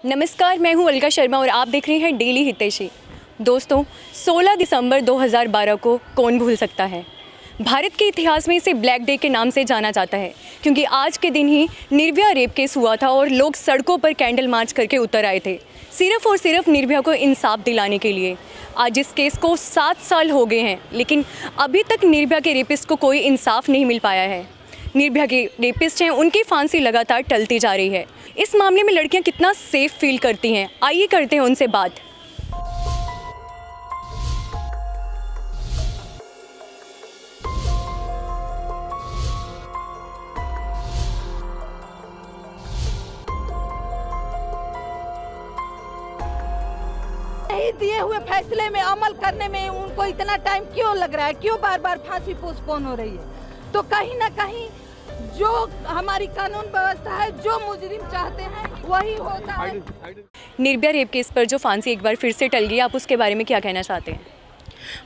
नमस्कार, मैं हूं अलका शर्मा और आप देख रहे हैं डेली हितैषी। दोस्तों, 16 दिसंबर 2012 को कौन भूल सकता है। भारत के इतिहास में इसे ब्लैक डे के नाम से जाना जाता है क्योंकि आज के दिन ही निर्भया रेप केस हुआ था और लोग सड़कों पर कैंडल मार्च करके उतर आए थे सिर्फ और सिर्फ निर्भया को इंसाफ दिलाने के लिए। आज इस केस को 7 साल हो गए हैं, लेकिन अभी तक निर्भया के रेपिस्ट को कोई इंसाफ नहीं मिल पाया है। निर्भया के रेपिस्ट हैं, उनकी फांसी लगातार टलती जा रही है। इस मामले में लड़कियां कितना सेफ फील करती हैं, आइए करते हैं उनसे बात। दिए हुए फैसले में अमल करने में उनको इतना टाइम क्यों लग रहा है, क्यों बार बार फांसी पोस्टपोन हो रही है। तो कहीं ना कहीं जो हमारी कानून व्यवस्था है, जो मुजरिम चाहते हैं वही होता है। निर्भया रेप केस पर जो फांसी एक बार फिर से टल गई, आप उसके बारे में क्या कहना चाहते हैं?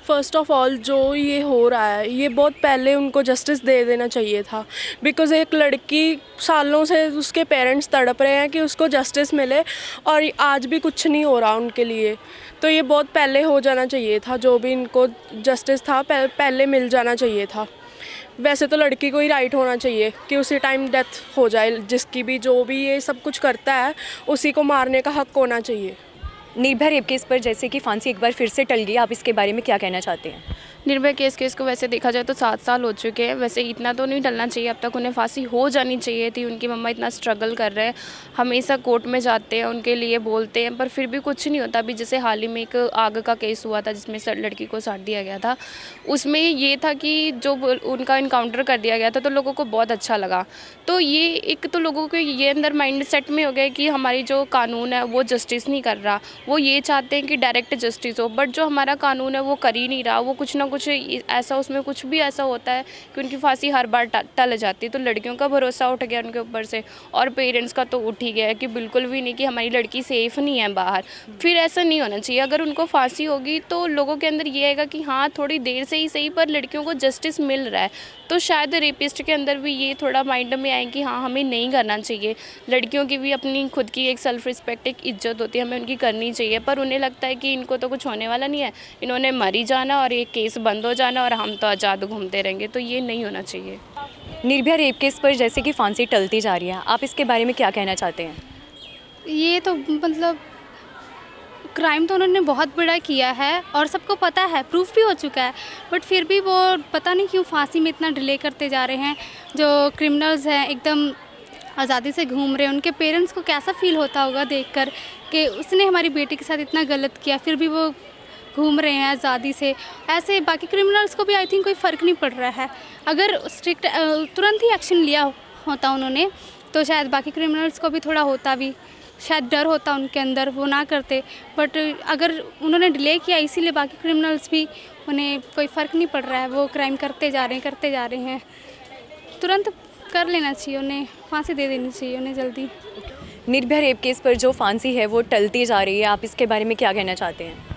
फ़र्स्ट ऑफ़ ऑल जो ये हो रहा है, ये बहुत पहले उनको जस्टिस दे देना चाहिए था। बिकॉज़ एक लड़की सालों से उसके पेरेंट्स तड़प रहे हैं कि उसको जस्टिस मिले और आज भी कुछ नहीं हो रहा उनके लिए। तो ये बहुत पहले हो जाना चाहिए था, जो भी इनको जस्टिस था पहले मिल जाना चाहिए था। वैसे तो लड़की को ही राइट होना चाहिए कि उसी टाइम डेथ हो जाए, जिसकी भी जो भी ये सब कुछ करता है उसी को मारने का हक़ होना चाहिए। निर्भया रेप केस पर जैसे कि फांसी एक बार फिर से टल गई, आप इसके बारे में क्या कहना चाहते हैं? निर्भया केस को वैसे देखा जाए तो 7 साल हो चुके हैं। वैसे इतना तो नहीं टलना चाहिए, अब तक उन्हें फांसी हो जानी चाहिए थी। उनकी मम्मा इतना स्ट्रगल कर रहे हैं, हमेशा कोर्ट में जाते हैं, उनके लिए बोलते हैं, पर फिर भी कुछ नहीं होता। अभी जैसे हाल ही में एक आग का केस हुआ था जिसमें लड़की को साड़ दिया गया था। उसमें ये था कि जो उनका इनकाउंटर कर दिया गया था तो लोगों को बहुत अच्छा लगा। तो ये एक तो लोगों को ये अंदर माइंड सेट में हो गया कि हमारी जो कानून है वो जस्टिस नहीं कर रहा। वो ये चाहते हैं कि डायरेक्ट जस्टिस हो, बट जो हमारा कानून है वो कर ही नहीं रहा। वो कुछ ना कुछ ऐसा, उसमें कुछ भी ऐसा होता है कि उनकी फांसी हर बार टल जाती है। तो लड़कियों का भरोसा उठ गया उनके ऊपर से, और पेरेंट्स का तो उठ ही गया है कि बिल्कुल भी नहीं, कि हमारी लड़की सेफ़ नहीं है बाहर। फिर ऐसा नहीं होना चाहिए। अगर उनको फांसी होगी तो लोगों के अंदर ये आएगा कि हाँ, थोड़ी देर से ही सही पर लड़कियों को जस्टिस मिल रहा है। तो शायद रेपिस्ट के अंदर भी ये थोड़ा माइंड में आए कि हाँ, हमें नहीं करना चाहिए। लड़कियों की भी अपनी खुद की एक सेल्फ रिस्पेक्ट, एक इज्जत होती है, हमें उनकी करनी चाहिए। पर उन्हें लगता है कि इनको तो कुछ होने वाला नहीं है, इन्होंने मर ही जाना और ये केस बंद हो जाना और हम तो आज़ाद घूमते रहेंगे। तो ये नहीं होना चाहिए। निर्भया रेप केस पर जैसे कि फांसी टलती जा रही है, आप इसके बारे में क्या कहना चाहते हैं? ये तो मतलब क्राइम तो उन्होंने बहुत बड़ा किया है और सबको पता है, प्रूफ भी हो चुका है, बट फिर भी वो पता नहीं क्यों फांसी में इतना डिले करते जा रहे हैं। जो क्रिमिनल्स हैं एकदम आज़ादी से घूम रहे हैं, उनके पेरेंट्स को कैसा फील होता होगा देखकर कि उसने हमारी बेटी के साथ इतना गलत किया, फिर भी वो घूम रहे हैं आज़ादी से। ऐसे बाकी क्रिमिनल्स को भी आई थिंक कोई फ़र्क नहीं पड़ रहा है। अगर स्ट्रिक्ट तुरंत ही एक्शन लिया होता उन्होंने तो शायद बाकी क्रिमिनल्स को भी थोड़ा होता, भी शायद डर होता उनके अंदर, वो ना करते। बट अगर उन्होंने डिले किया इसीलिए बाकी क्रिमिनल्स भी, उन्हें कोई फ़र्क नहीं पड़ रहा है, वो क्राइम करते जा रहे हैं। तुरंत कर लेना चाहिए, उन्हें फांसी दे देनी चाहिए उन्हें जल्दी। निर्भया रेप केस पर जो फांसी है वो टलती जा रही है, आप इसके बारे में क्या कहना चाहते हैं?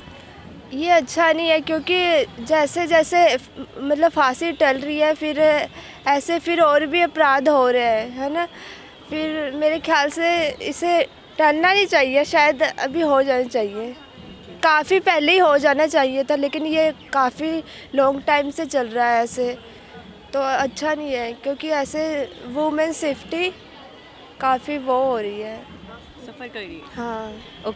ये अच्छा नहीं है, क्योंकि जैसे जैसे मतलब फांसी टल रही है फिर ऐसे फिर और भी अपराध हो रहे हैं, है ना। फिर मेरे ख्याल से इसे टलना नहीं चाहिए, शायद अभी हो जाना चाहिए। काफ़ी पहले ही हो जाना चाहिए था, लेकिन ये काफ़ी लॉन्ग टाइम से चल रहा है ऐसे, तो अच्छा नहीं है। क्योंकि ऐसे वुमेन सेफ्टी काफ़ी वो हो रही है, सफ़र कर रही है। हाँ।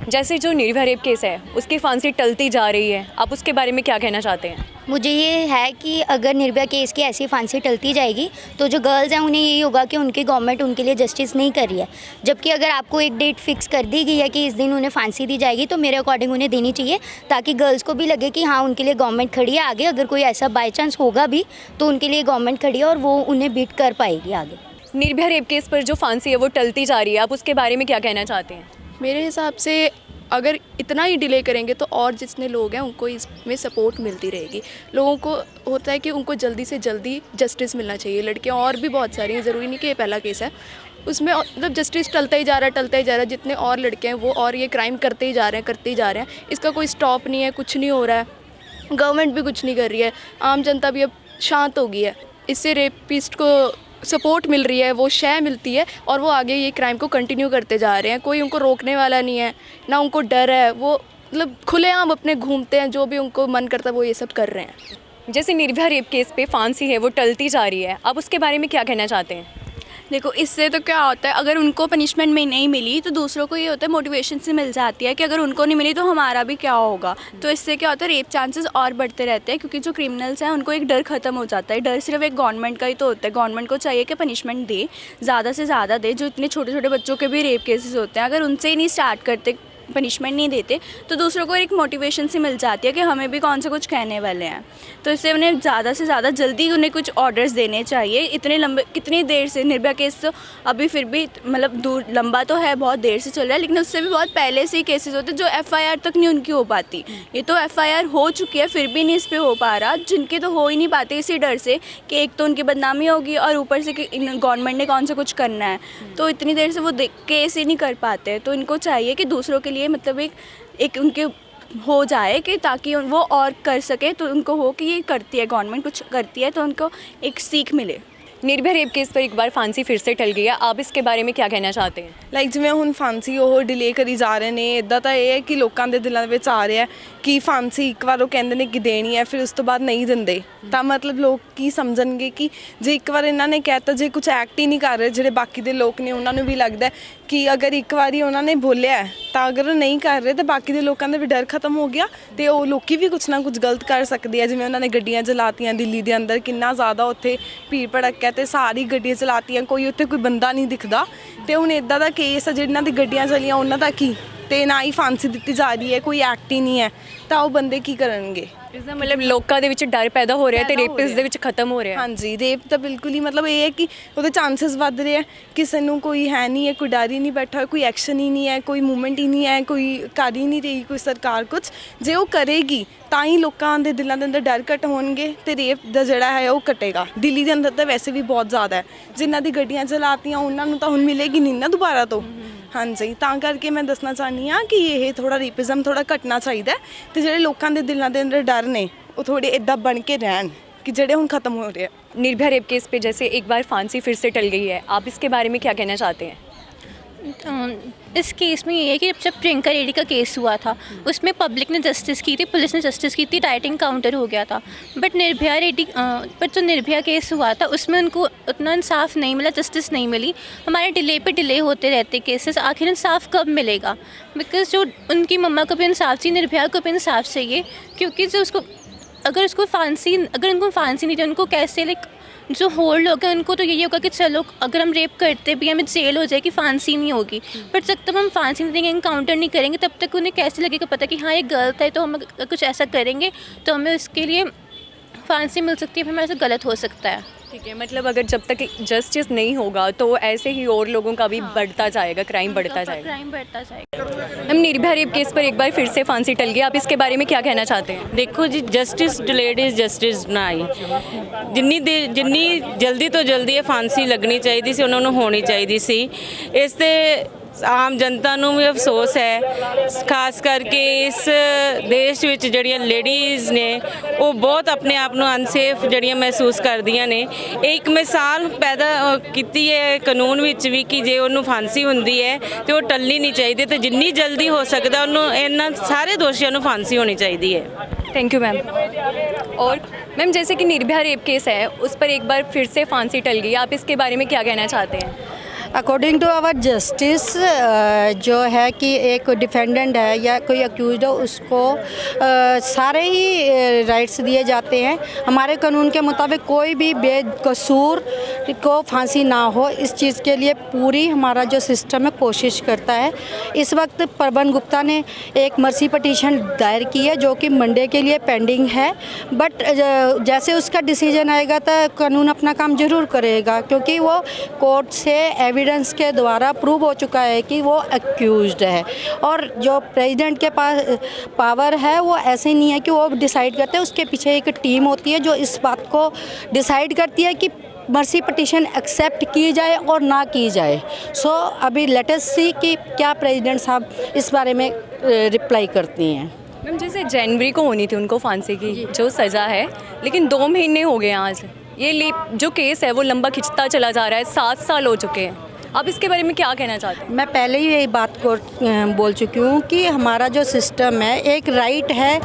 जैसे जो निर्भया रेप केस है उसकी फांसी टलती जा रही है, आप उसके बारे में क्या कहना चाहते हैं? मुझे ये है कि अगर निर्भया केस की ऐसी फांसी टलती जाएगी तो जो गर्ल्स हैं उन्हें यही होगा कि उनकी गवर्नमेंट उनके लिए जस्टिस नहीं कर रही है। जबकि अगर आपको एक डेट फिक्स कर दी गई है कि इस दिन उन्हें फांसी दी जाएगी, तो मेरे अकॉर्डिंग उन्हें देनी चाहिए, ताकि गर्ल्स को भी लगे कि हाँ, उनके लिए गवर्नमेंट खड़ी है आगे। अगर कोई ऐसा बाई चांस होगा भी तो उनके लिए गवर्नमेंट खड़ी है और वो उन्हें बीट कर पाएगी आगे। निर्भया रेप केस पर जो फांसी है वो टलती जा रही है, आप उसके बारे में क्या कहना चाहते हैं? मेरे हिसाब से अगर इतना ही डिले करेंगे तो और जितने लोग हैं उनको इसमें सपोर्ट मिलती रहेगी। लोगों को होता है कि उनको जल्दी से जल्दी जस्टिस मिलना चाहिए। लड़कियां और भी बहुत सारी हैं, ज़रूरी नहीं कि ये पहला केस है, उसमें मतलब जस्टिस टलता ही जा रहा है। जितने और लड़के हैं वो और ये क्राइम करते ही जा रहे हैं। इसका कोई स्टॉप नहीं है, कुछ नहीं हो रहा है, गवर्नमेंट भी कुछ नहीं कर रही है, आम जनता भी अब शांत हो गई है। इससे रेपिस्ट को सपोर्ट मिल रही है, वो शय मिलती है और वो आगे ये क्राइम को कंटिन्यू करते जा रहे हैं। कोई उनको रोकने वाला नहीं है, ना उनको डर है, वो मतलब खुलेआम अपने घूमते हैं, जो भी उनको मन करता है वो ये सब कर रहे हैं। जैसे निर्भया रेप केस पे फांसी है वो टलती जा रही है, आप उसके बारे में क्या कहना चाहते हैं? देखो, इससे तो क्या होता है, अगर उनको पनिशमेंट में नहीं मिली तो दूसरों को ये होता है मोटिवेशन से मिल जाती है कि अगर उनको नहीं मिली तो हमारा भी क्या होगा। तो इससे क्या होता है, रेप चांसेस और बढ़ते रहते हैं, क्योंकि जो क्रिमिनल्स हैं उनको एक डर खत्म हो जाता है। डर सिर्फ एक गवर्नमेंट का ही तो होता है, गवर्नमेंट को चाहिए कि पनिशमेंट दे, ज़्यादा से ज़्यादा दे। जो इतने छोटे छोटे बच्चों के भी रेप केसेस होते हैं, अगर उनसे ही नहीं स्टार्ट करते, पनिशमेंट नहीं देते, तो दूसरों को एक मोटिवेशन से मिल जाती है कि हमें भी कौन सा कुछ कहने वाले हैं। तो इससे उन्हें ज़्यादा से ज़्यादा जल्दी उन्हें कुछ ऑर्डर्स देने चाहिए। इतने लंबे, कितनी देर से निर्भया केस तो अभी फिर भी मतलब दूर लंबा तो है, बहुत देर से चल रहा है, लेकिन उससे भी बहुत पहले से ही केसेस होते हैं जो FIR तक नहीं उनकी हो पाती। ये तो FIR हो चुकी है, फिर भी नहीं इस पर हो पा रहा, जिनके तो हो ही नहीं पाते इसी डर से कि एक तो उनकी बदनामी होगी और ऊपर से कि गवर्नमेंट ने कौन सा कुछ करना है, तो इतनी देर से वो केस ही नहीं कर पाते। तो इनको चाहिए कि दूसरों के लिए मतलब एक उनके हो जाए कि ताकि वो और कर सके, तो उनको हो कि ये करती है गवर्नमेंट, कुछ करती है, तो उनको एक सीख मिले। निर्भया रेप केस पर एक बार फांसी फिर से टल गई है, आप इसके बारे में क्या कहना चाहते हैं? ਲਾਈਕ ਜਿਵੇਂ ਹੁਣ ਫਾਂਸੀ ਉਹ ਡਿਲੇ ਕਰੀ ਜਾ ਰਹੇ ਨੇ, ਇੱਦਾਂ ਤਾਂ ਇਹ ਹੈ ਕਿ ਲੋਕਾਂ ਦੇ ਦਿਲਾਂ ਦੇ ਵਿੱਚ ਆ ਰਿਹਾ ਕਿ ਫਾਂਸੀ ਇੱਕ ਵਾਰ ਉਹ ਕਹਿੰਦੇ ਨੇ ਕਿ ਦੇਣੀ ਹੈ, ਫਿਰ ਉਸ ਤੋਂ ਬਾਅਦ ਨਹੀਂ ਦਿੰਦੇ, ਤਾਂ ਮਤਲਬ ਲੋਕ ਕੀ ਸਮਝਣਗੇ ਕਿ ਜੇ ਇੱਕ ਵਾਰ ਇਹਨਾਂ ਨੇ ਕਹਿਤਾ, ਜੇ ਕੁਝ ਐਕਟ ਹੀ ਨਹੀਂ ਕਰ ਰਹੇ ਜਿਹੜੇ ਬਾਕੀ ਦੇ ਲੋਕ ਨੇ, ਉਹਨਾਂ ਨੂੰ ਵੀ ਲੱਗਦਾ ਕਿ ਅਗਰ ਇੱਕ ਵਾਰੀ ਉਹਨਾਂ ਨੇ ਬੋਲਿਆ ਤਾਂ ਅਗਰ ਉਹ ਨਹੀਂ ਕਰ ਰਹੇ ਤਾਂ ਬਾਕੀ ਦੇ ਲੋਕਾਂ ਦਾ ਵੀ ਡਰ ਖਤਮ ਹੋ ਗਿਆ ਤੇ ਉਹ ਲੋਕੀ ਵੀ ਕੁਝ ਨਾ ਕੁਝ ਗਲਤ ਕਰ ਸਕਦੇ ਆ। ਜਿਵੇਂ ਉਹਨਾਂ ਨੇ ਗੱਡੀਆਂ ਚਲਾਤੀਆਂ ਦਿੱਲੀ ਦੇ ਅੰਦਰ, ਕਿੰਨਾ ਜ਼ਿਆਦਾ ਉੱਥੇ ਭੀੜ ਭੜੱਕਾ ਤੇ ਸਾਰੀ ਗੱਡੀਆਂ ਚਲਾਤੀਆਂ, ਕੋਈ ਉੱਥੇ ਕੋਈ ਬੰਦਾ ਨਹੀਂ ਦਿਖਦਾ। ਤੇ ਹੁਣ ਇੱਦਾਂ ਦਾ ਕੇਸ ਆ ਜਿਹਨਾਂ ਦੀ ਗੱਡੀਆਂ ਚਲੀਆਂ ਉਹਨਾਂ ਦਾ ਕੀ, ਤੇ ਨਾ ਹੀ ਫਾਂਸੀ ਦਿੱਤੀ ਜਾ ਰਹੀ ਹੈ, ਕੋਈ ਐਕਟ ਹੀ ਨਹੀਂ ਹੈ, ਤਾਂ ਉਹ ਬੰਦੇ ਕੀ ਕਰਨਗੇ? ਇਸਦਾ ਮਤਲਬ ਲੋਕਾਂ ਦੇ ਵਿੱਚ ਡਰ ਪੈਦਾ ਹੋ ਰਿਹਾ ਤੇ ਰੇਪਿਸਟ ਦੇ ਵਿੱਚ ਖਤਮ ਹੋ ਰਿਹਾ। ਹਾਂਜੀ, ਰੇਪ ਤਾਂ ਬਿਲਕੁਲ ਹੀ ਮਤਲਬ ਇਹ ਹੈ ਕਿ ਉਹਦੇ ਚਾਂਸਸ ਵੱਧ ਰਹੇ ਆ, ਕਿਸੇ ਨੂੰ ਕੋਈ ਹੈ ਨਹੀਂ ਹੈ, ਕੋਈ ਡਰ ਹੀ ਨਹੀਂ ਬੈਠਾ, ਕੋਈ ਐਕਸ਼ਨ ਹੀ ਨਹੀਂ ਹੈ, ਕੋਈ ਮੂਵਮੈਂਟ ਹੀ ਨਹੀਂ ਹੈ, ਕੋਈ ਕਰ ਹੀ ਨਹੀਂ ਰਹੀ ਕੋਈ ਸਰਕਾਰ ਕੁਝ। ਜੇ ਉਹ ਕਰੇਗੀ ਤਾਂ ਹੀ ਲੋਕਾਂ ਦੇ ਦਿਲਾਂ ਦੇ ਅੰਦਰ ਡਰ ਘਟ ਹੋਣਗੇ ਤੇ ਰੇਪ ਦਾ ਜਿਹੜਾ ਹੈ ਉਹ ਘਟੇਗਾ। ਦਿੱਲੀ ਦੇ ਅੰਦਰ ਤਾਂ ਵੈਸੇ ਵੀ ਬਹੁਤ ਜ਼ਿਆਦਾ ਹੈ, ਜਿਨ੍ਹਾਂ ਦੀ ਗੱਡੀਆਂ ਚਲਾਤੀਆਂ ਉਹਨਾਂ ਨੂੰ ਤਾਂ ਹੁਣ ਮਿਲੇਗੀ ਨਹੀਂ ਨਾ ਦੁਬਾਰਾ ਤੋਂ। ਹਾਂਜੀ, ਤਾਂ ਕਰਕੇ ਮੈਂ ਦੱਸਣਾ ਚਾਹੁੰਦੀ ਹਾਂ ਕਿ ਇਹ ਥੋੜ੍ਹਾ ਰੇਪਿਜ਼ਮ ਥੋੜ੍ਹਾ ਘਟਣਾ ਚਾਹੀਦਾ ਅਤੇ ਜਿਹੜੇ ਲੋਕਾਂ ਦੇ ਦਿਲਾਂ ਦੇ ਅੰਦਰ ਡਰ ਨੇ ਉਹ ਥੋੜ੍ਹੇ ਇੱਦਾਂ ਬਣ ਕੇ ਰਹਿਣ कि ਜਿਹੜੇ ਹੁਣ खत्म हो रहे हैं। निर्भया रेप केस पे जैसे एक बार फांसी फिर से टल गई है, आप इसके बारे में क्या कहना चाहते हैं? इस केस में ये है कि जब प्रियंका रेड्डी का केस हुआ था उसमें पब्लिक ने जस्टिस की थी, पुलिस ने जस्टिस की थी, डाइट एनकाउंटर हो गया था। बट निर्भया रेड्डी पर जो निर्भया केस हुआ था उसमें उनको उतना इंसाफ नहीं मिला, जस्टिस नहीं मिली। हमारे डिले पे डिले होते रहते केसेस, आखिर इंसाफ कब मिलेगा? बिकॉज जो उनकी मम्मा को भी इंसाफ चाहिए, निर्भया को भी इंसाफ चाहिए, क्योंकि जो उसको अगर उनको फांसी नहीं दी, उनको कैसे लाइक जो होल्ड लोग हैं उनको तो यही होगा कि चलो अगर हम रेप करते भी हमें जेल हो जाएगी, फांसी नहीं होगी। बट जब तक हम फांसी नहीं देंगे, एनकाउंटर नहीं करेंगे, तब तक उन्हें कैसे लगेगा पता कि हाँ ये गलत है, तो हम कुछ ऐसा करेंगे तो हमें उसके लिए फांसी मिल सकती है, फिर हमारे से गलत हो सकता है। ठीक है, मतलब अगर जब तक जस्टिस नहीं होगा तो ऐसे ही और लोगों का भी बढ़ता जाएगा, क्राइम बढ़ता जाएगा। हम निर्भया रेप केस पर एक बार फिर से फांसी टल गई, आप इसके बारे में क्या कहना चाहते हैं? देखो जी, जस्टिस डिलेड इज़ जस्टिस ना आई। जिन्नी जल्दी तो जल्दी ये फांसी लगनी चाहिए सी, उन्होंने होनी चाहिए सी। इस ते आम जनता ਨੂੰ ਵੀ ਅਫਸੋਸ ਹੈ, ਖਾਸ ਕਰਕੇ ਇਸ ਦੇਸ਼ ਵਿੱਚ ਜਿਹੜੀਆਂ ਲੇਡੀਜ਼ ਨੇ ਉਹ ਬਹੁਤ ਆਪਣੇ ਆਪ ਨੂੰ ਅਨਸੇਫ ਜਿਹੜੀਆਂ ਮਹਿਸੂਸ ਕਰਦੀਆਂ ਨੇ। ਇਹ ਇੱਕ ਮਿਸਾਲ ਪੈਦਾ ਕੀਤੀ ਹੈ ਕਾਨੂੰਨ ਵਿੱਚ ਵੀ ਕਿ ਜੇ ਉਹਨੂੰ ਫਾਂਸੀ ਹੁੰਦੀ ਹੈ ਤੇ ਉਹ ਟਲਣੀ ਨਹੀਂ ਚਾਹੀਦੀ, ਤੇ ਜਿੰਨੀ ਜਲਦੀ ਹੋ ਸਕਦਾ ਉਹਨੂੰ ਇਹਨਾਂ ਸਾਰੇ ਦੋਸ਼ੀਆਂ ਨੂੰ ਫਾਂਸੀ होनी चाहिए है। Thank you ma'am. और मैम जैसे कि निर्भया रेप केस है उस पर एक बार फिर से फांसी टल गई, आप इसके बारे में क्या कहना चाहते हैं? अकॉर्डिंग टू आवर जस्टिस जो है कि एक डिफेंडेंट है या कोई अक्यूज़ड हो उसको सारे ही राइट्स दिए जाते हैं। हमारे कानून के मुताबिक कोई भी बेकसूर को फांसी ना हो, इस चीज़ के लिए पूरी हमारा जो सिस्टम है कोशिश करता है। इस वक्त प्रबन गुप्ता ने एक मर्सी पटिशन दायर की है जो कि मंडे के लिए पेंडिंग है, बट जैसे उसका डिसीजन आएगा तो कानून अपना काम ज़रूर करेगा, क्योंकि वो कोर्ट से एविडेंस के द्वारा प्रूव हो चुका है कि वो एक्यूज्ड है। और जो प्रेसिडेंट के पास पावर है वो ऐसे नहीं है कि वो डिसाइड करते हैं, उसके पीछे एक टीम होती है जो इस बात को डिसाइड करती है कि मर्सी पटिशन एक्सेप्ट की जाए और ना की जाए। सो अभी लेट अस सी कि क्या प्रेसिडेंट साहब इस बारे में रिप्लाई करती हैं। मैम जैसे जनवरी को होनी थी उनको फांसी की जो सज़ा है, लेकिन 2 महीने हो गए आज, ये जो केस है वो लंबा खिंचता चला जा रहा है, 7 साल हो चुके हैं। अब इसके बारे में क्या कहना चाहते हैं? मैं पहले ही यही बात को बोल चुकी हूँ कि हमारा जो सिस्टम है, एक राइट है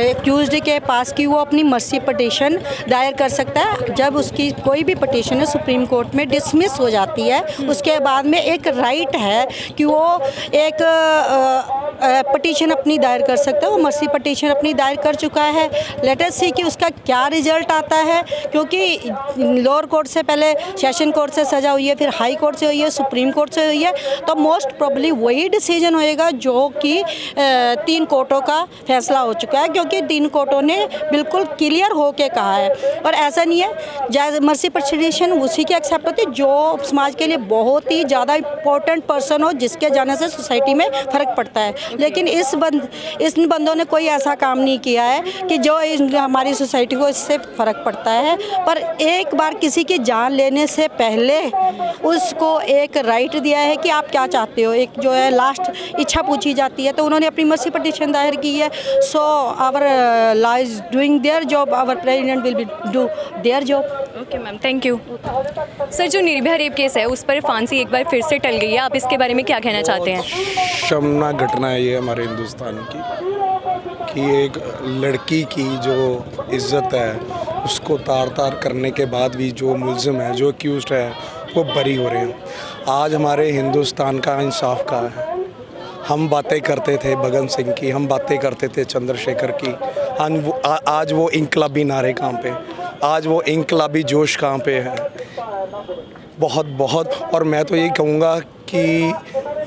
एक्यूज्ड के पास कि वो अपनी मर्सी पटिशन दायर कर सकता है। जब उसकी कोई भी पटिशन है सुप्रीम कोर्ट में डिसमिस हो जाती है, उसके बाद में एक राइट है कि वो एक पटिशन अपनी दायर कर सकता है। वो मर्सी पटिशन अपनी दायर कर चुका है। लेट अस सी कि उसका क्या रिजल्ट आता है, क्योंकि लोअर कोर्ट से पहले सेशन कोर्ट से सज़ा हुई है, फिर हाई कोर्ट से हुई है, सुप्रीम कोर्ट से हुई है, तो मोस्ट प्रोबेबली वही डिसीजन होएगा जो कि 3 कोर्टों का फैसला हो चुका है, क्योंकि 3 कोर्टों ने बिल्कुल क्लियर हो के कहा है। और ऐसा नहीं है मर्सी पटिशन उसी की एक्सेप्ट होती है जो समाज के लिए बहुत ही ज़्यादा इम्पोर्टेंट पर्सन हो, जिसके जाने से सोसाइटी में फ़र्क पड़ता है। लेकिन इन बंदों ने कोई ऐसा काम नहीं किया है कि जो हमारी सोसाइटी को इससे फ़र्क पड़ता है। पर एक बार किसी की जान लेने से पहले उसको एक राइट दिया है कि आप क्या चाहते हो, एक जो है लास्ट इच्छा पूछी जाती है। तो उन्होंने अपनी मर्सी पटिशन दायर की है। So our law is doing their job, our president will be do their job. Okay ma'am, thank you. Sir, जो निर्भया रेप केस है उस पर फांसी एक बार फिर से टल गई है, आप इसके बारे में क्या कहना चाहते हैं? शर्मनाक घटना है ये हमारे हिंदुस्तान की, कि एक लड़की की जो इज़्ज़त है उसको तार तार करने के बाद भी जो मुलजिम है, जो एक्यूज्ड है, वो बरी हो रहे हैं। आज हमारे हिंदुस्तान का इंसाफ कहाँ है? हम बातें करते थे भगत सिंह की, हम बातें करते थे चंद्रशेखर की, आज वो इनकलाबी नारे कहाँ पे, आज वो इनकलाबी जोश कहाँ पे है? बहुत। और मैं तो यही कहूँगा कि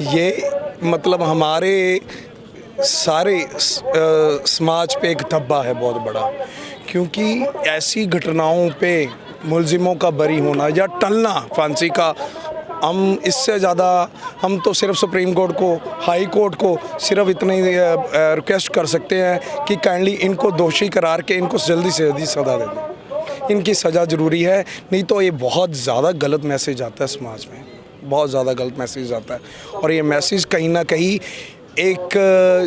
ये मतलब हमारे सारे समाज पे एक धब्बा है बहुत बड़ा, क्योंकि ऐसी घटनाओं पे मुलजिमों का बरी होना या टलना फांसी का, हम इससे ज़्यादा हम तो सिर्फ सुप्रीम कोर्ट को, हाई कोर्ट को सिर्फ इतनी रिक्वेस्ट कर सकते हैं कि काइंडली इनको दोषी करार के इनको जल्दी से जल्दी सज़ा दे दें। इनकी सज़ा ज़रूरी है, नहीं तो ये बहुत ज़्यादा गलत मैसेज आता है समाज में, बहुत ज़्यादा गलत मैसेज आता है। और ये मैसेज कहीं ना कहीं एक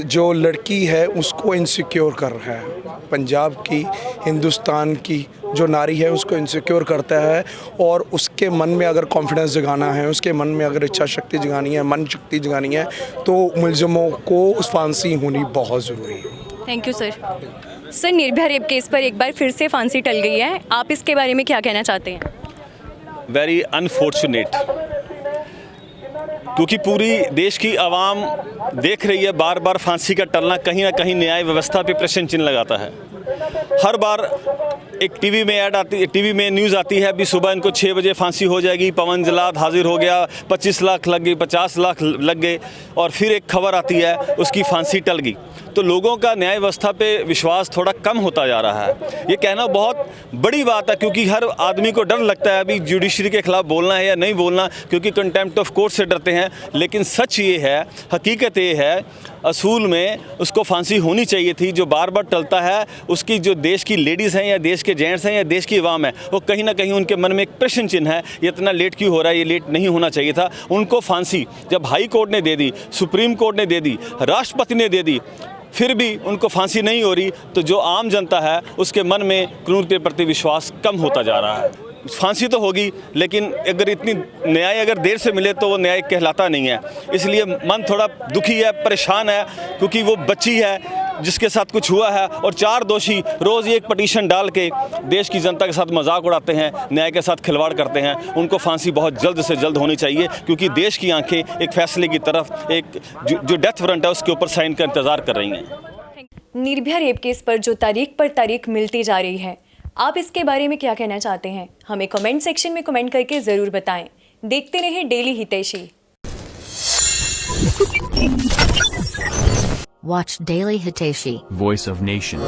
जो लड़की है उसको इनसिक्योर कर रहा है, पंजाब की, हिंदुस्तान की जो नारी है उसको इनसिक्योर करता है। और उसके मन में अगर कॉन्फिडेंस जगाना है, उसके मन में अगर इच्छा शक्ति जगानी है, मन शक्ति जगानी है, तो मुलजिमों को उस फांसी होनी बहुत ज़रूरी है। Thank you sir. Sir, Nirbhaya rape case पर एक बार फिर से फांसी टल गई है, आप इसके बारे में क्या कहना चाहते हैं? वेरी अनफॉर्चुनेट, क्योंकि पूरी देश की आवाम देख रही है बार बार फांसी का टलना कहीं ना कहीं न्याय व्यवस्था पे प्रश्न चिन्ह लगाता है। हर बार एक टीवी में ऐड आती, टीवी में न्यूज़ आती है, अभी सुबह इनको 6 बजे फांसी हो जाएगी, पवन जल्लाद हाजिर हो गया, 25 लाख लग गई, 50 लाख लग गए, और फिर एक खबर आती है उसकी फांसी टल गई। तो लोगों का न्याय व्यवस्था पे विश्वास थोड़ा कम होता जा रहा है। ये कहना बहुत बड़ी बात है, क्योंकि हर आदमी को डर लगता है अभी जुडिशरी के खिलाफ बोलना है या नहीं बोलना, क्योंकि कंटेम्प्ट ऑफ कोर्ट से डरते हैं। लेकिन सच ये है, हकीकत ये है, असूल में उसको फांसी होनी चाहिए थी। जो बार बार टलता है उसकी जो देश की लेडीज़ हैं या देश के जेंट्स हैं या देश की आवाम है, वो कहीं ना कहीं उनके मन में एक प्रश्न चिन्ह है, ये इतना लेट क्यों हो रहा है, ये लेट नहीं होना चाहिए था। उनको फांसी जब हाई कोर्ट ने दे दी, सुप्रीम कोर्ट ने दे दी, राष्ट्रपति ने दे दी, फिर भी उनको फांसी नहीं हो रही, तो जो आम जनता है उसके मन में कानून के प्रति विश्वास कम होता जा रहा है। फांसी तो होगी, लेकिन अगर इतनी न्याय अगर देर से मिले तो वो न्याय कहलाता नहीं है। इसलिए मन थोड़ा दुखी है, परेशान है, क्योंकि वो बच्ची है जिसके साथ कुछ हुआ है, और 4 दोषी रोज़ एक पटिशन डाल के देश की जनता के साथ मजाक उड़ाते हैं, न्याय के साथ खिलवाड़ करते हैं। उनको फांसी बहुत जल्द से जल्द होनी चाहिए, क्योंकि देश की आंखें एक फैसले की तरफ, एक जो डेथ वारंट है उसके ऊपर साइन का इंतज़ार कर रही हैं। निर्भया रेप केस पर जो तारीख पर तारीख मिलती जा रही है, आप इसके बारे में क्या कहना चाहते हैं? हमें कमेंट सेक्शन में कमेंट करके ज़रूर बताएं। देखते रहें डेली हितैषी। Watch Daily Hiteshi, Voice of Nation.